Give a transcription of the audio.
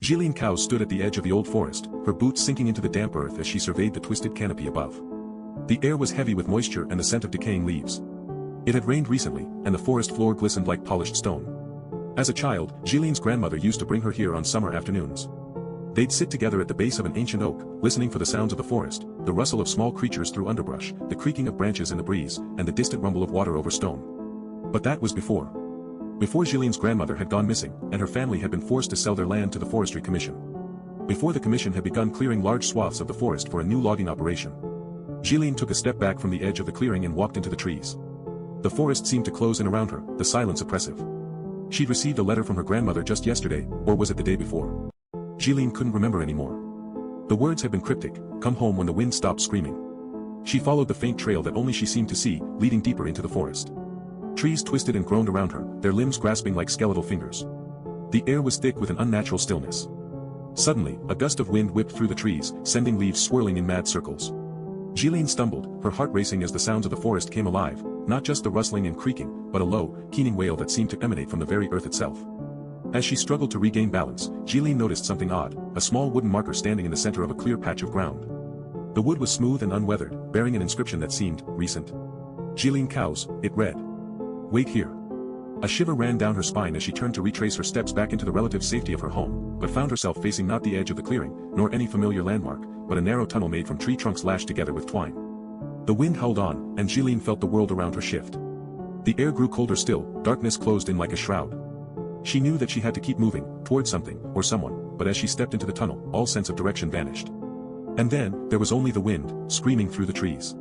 Jillian Cow stood at the edge of the old forest, her boots sinking into the damp earth as she surveyed the twisted canopy above. The air was heavy with moisture and the scent of decaying leaves. It had rained recently, and the forest floor glistened like polished stone. As a child, Jillian's grandmother used to bring her here on summer afternoons. They'd sit together at the base of an ancient oak, listening for the sounds of the forest, the rustle of small creatures through underbrush, the creaking of branches in the breeze, and the distant rumble of water over stone. But that was before. Before Jillian's grandmother had gone missing, and her family had been forced to sell their land to the Forestry Commission. Before the commission had begun clearing large swaths of the forest for a new logging operation. Jillian took a step back from the edge of the clearing and walked into the trees. The forest seemed to close in around her, the silence oppressive. She'd received a letter from her grandmother just yesterday, or was it the day before? Jillian couldn't remember anymore. The words had been cryptic, "Come home when the wind stopped screaming." She followed the faint trail that only she seemed to see, leading deeper into the forest. Trees twisted and groaned around her, their limbs grasping like skeletal fingers. The air was thick with an unnatural stillness. Suddenly, a gust of wind whipped through the trees, sending leaves swirling in mad circles. Jillian stumbled, her heart racing as the sounds of the forest came alive, not just the rustling and creaking, but a low, keening wail that seemed to emanate from the very earth itself. As she struggled to regain balance, Jillian noticed something odd, a small wooden marker standing in the center of a clear patch of ground. The wood was smooth and unweathered, bearing an inscription that seemed recent. "Jillian Cows," it read. "Wait here." A shiver ran down her spine as she turned to retrace her steps back into the relative safety of her home, but found herself facing not the edge of the clearing, nor any familiar landmark, but a narrow tunnel made from tree trunks lashed together with twine. The wind howled on, and Jillian felt the world around her shift. The air grew colder still, darkness closed in like a shroud. She knew that she had to keep moving, towards something, or someone, but as she stepped into the tunnel, all sense of direction vanished. And then, there was only the wind, screaming through the trees.